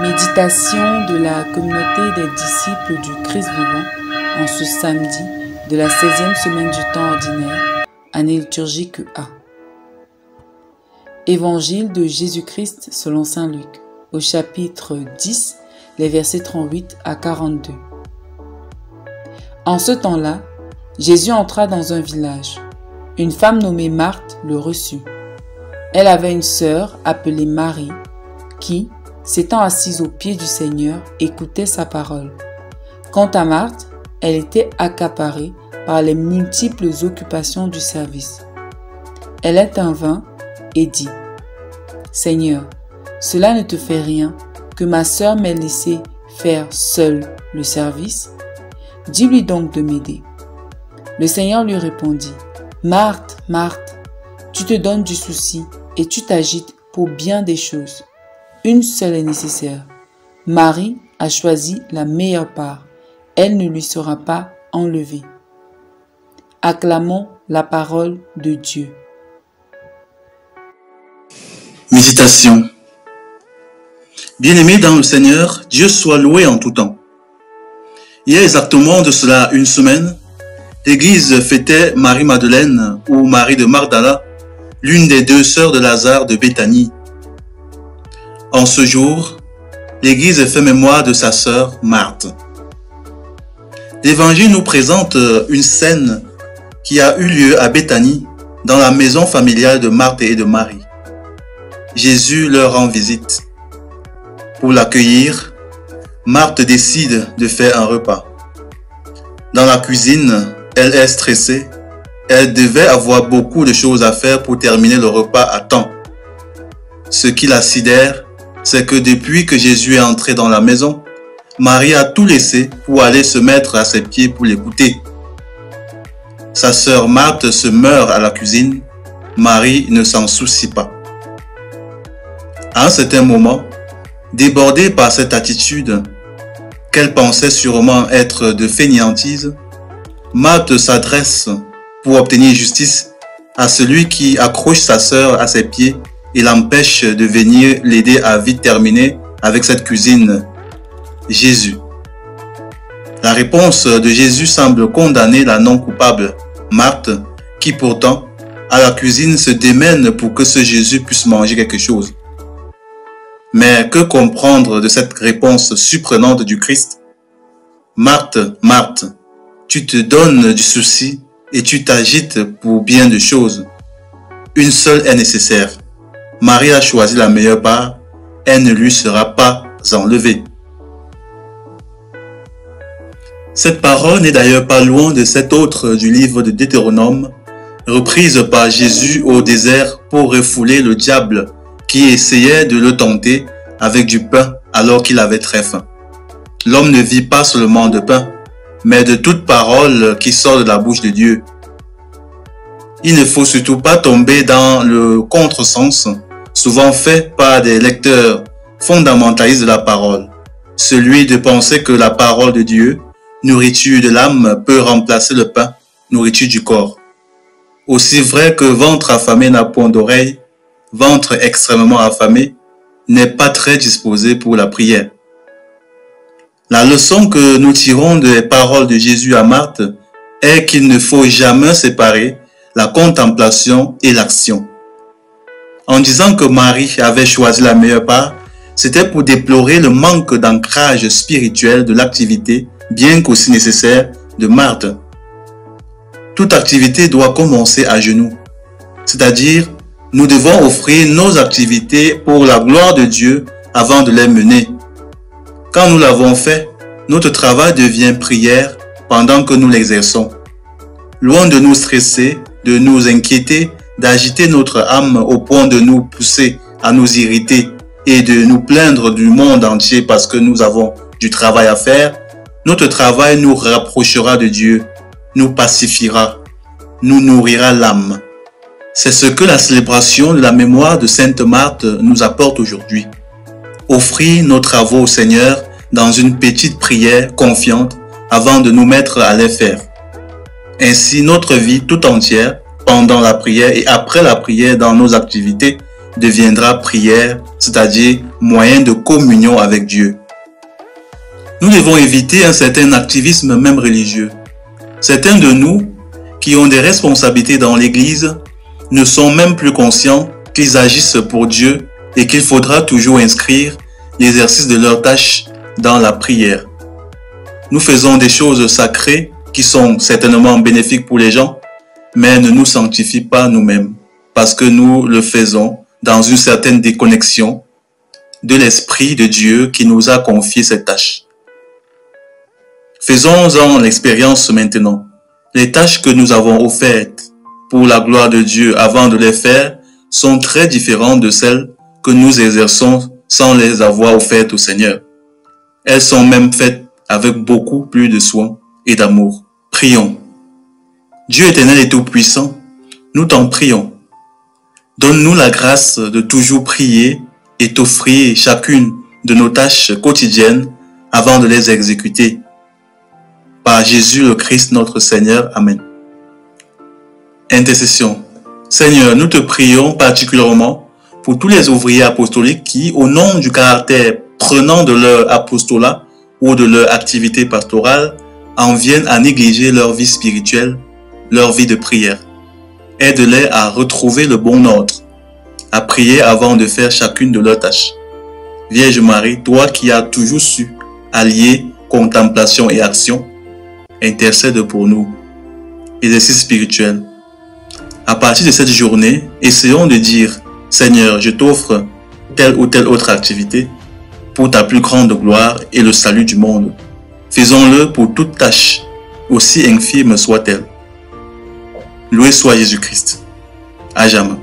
Méditation de la communauté des disciples du Christ vivant en ce samedi de la 16e semaine du temps ordinaire, année liturgique A. Évangile de Jésus-Christ selon saint Luc, au chapitre 10, les versets 38 à 42. En ce temps-là, Jésus entra dans un village. Une femme nommée Marthe le reçut. Elle avait une sœur appelée Marie qui, s'étant assise aux pieds du Seigneur, écoutait sa parole. Quant à Marthe, elle était accaparée par les multiples occupations du service. Elle intervint et dit : « Seigneur, cela ne te fait rien que ma sœur m'ait laissé faire seule le service ? Dis-lui donc de m'aider. » Le Seigneur lui répondit : « Marthe, Marthe, tu te donnes du souci et tu t'agites pour bien des choses. Une seule est nécessaire. Marie a choisi la meilleure part. Elle ne lui sera pas enlevée. » Acclamons la parole de Dieu. Méditation. Bien-aimés dans le Seigneur, Dieu soit loué en tout temps. Il y a exactement de cela une semaine, l'Église fêtait Marie-Madeleine ou Marie de Magdala, l'une des deux sœurs de Lazare de Béthanie. En ce jour, l'Église fait mémoire de sa sœur Marthe. L'Évangile nous présente une scène qui a eu lieu à Béthanie, dans la maison familiale de Marthe et de Marie. Jésus leur rend visite. Pour l'accueillir, Marthe décide de faire un repas. Dans la cuisine, elle est stressée. Elle devait avoir beaucoup de choses à faire pour terminer le repas à temps. Ce qui la sidère, c'est que depuis que Jésus est entré dans la maison, Marie a tout laissé pour aller se mettre à ses pieds pour l'écouter. Sa sœur Marthe se meurt à la cuisine. Marie ne s'en soucie pas. À un certain moment, débordée par cette attitude, qu'elle pensait sûrement être de fainéantise, Marthe s'adresse pour obtenir justice à celui qui accroche sa sœur à ses pieds et l'empêche de venir l'aider à vite terminer avec cette cuisine, Jésus. La réponse de Jésus semble condamner la non coupable Marthe, qui pourtant, à la cuisine, se démène pour que ce Jésus puisse manger quelque chose. Mais que comprendre de cette réponse surprenante du Christ ? Marthe, Marthe, tu te donnes du souci et tu t'agites pour bien de choses. Une seule est nécessaire. Marie a choisi la meilleure part, elle ne lui sera pas enlevée. Cette parole n'est d'ailleurs pas loin de cette autre du livre de Deutéronome, reprise par Jésus au désert pour refouler le diable qui essayait de le tenter avec du pain alors qu'il avait très faim. L'homme ne vit pas seulement de pain, mais de toute parole qui sort de la bouche de Dieu. Il ne faut surtout pas tomber dans le contresens, souvent fait par des lecteurs fondamentalistes de la parole, celui de penser que la parole de Dieu, nourriture de l'âme, peut remplacer le pain, nourriture du corps. Aussi vrai que ventre affamé n'a point d'oreille, ventre extrêmement affamé n'est pas très disposé pour la prière. La leçon que nous tirons des paroles de Jésus à Marthe est qu'il ne faut jamais séparer la contemplation et l'action. En disant que Marie avait choisi la meilleure part, c'était pour déplorer le manque d'ancrage spirituel de l'activité, bien qu'aussi nécessaire, de Marthe. Toute activité doit commencer à genoux, c'est-à-dire nous devons offrir nos activités pour la gloire de Dieu avant de les mener. Quand nous l'avons fait, notre travail devient prière pendant que nous l'exerçons. Loin de nous stresser, de nous inquiéter, d'agiter notre âme au point de nous pousser à nous irriter et de nous plaindre du monde entier parce que nous avons du travail à faire, notre travail nous rapprochera de Dieu, nous pacifiera, nous nourrira l'âme. C'est ce que la célébration de la mémoire de Sainte Marthe nous apporte aujourd'hui. Offrir nos travaux au Seigneur dans une petite prière confiante avant de nous mettre à les faire. Ainsi, notre vie tout entière, pendant la prière et après la prière dans nos activités, deviendra prière, c'est-à-dire moyen de communion avec Dieu. Nous devons éviter un certain activisme même religieux. Certains de nous qui ont des responsabilités dans l'Église ne sont même plus conscients qu'ils agissent pour Dieu et qu'il faudra toujours inscrire l'exercice de leurs tâches dans la prière. Nous faisons des choses sacrées qui sont certainement bénéfiques pour les gens, mais ne nous sanctifient pas nous-mêmes parce que nous le faisons dans une certaine déconnexion de l'Esprit de Dieu qui nous a confié cette tâche. Faisons-en l'expérience maintenant. Les tâches que nous avons offertes pour la gloire de Dieu avant de les faire sont très différentes de celles que nous exerçons sans les avoir offertes au Seigneur. Elles sont même faites avec beaucoup plus de soin et d'amour. Prions. Dieu éternel et tout-puissant, nous t'en prions. Donne-nous la grâce de toujours prier et t'offrir chacune de nos tâches quotidiennes avant de les exécuter. Par Jésus le Christ notre Seigneur. Amen. Intercession. Seigneur, nous te prions particulièrement pour tous les ouvriers apostoliques qui, au nom du caractère prenant de leur apostolat ou de leur activité pastorale, en viennent à négliger leur vie spirituelle, leur vie de prière. Aide-les à retrouver le bon ordre, à prier avant de faire chacune de leurs tâches. Vierge Marie, toi qui as toujours su allier contemplation et action, intercède pour nous. Exercice spirituel. À partir de cette journée, essayons de dire « Seigneur, je t'offre telle ou telle autre activité pour ta plus grande gloire et le salut du monde. » Faisons-le pour toute tâche, aussi infime soit-elle. Loué soit Jésus-Christ. À jamais.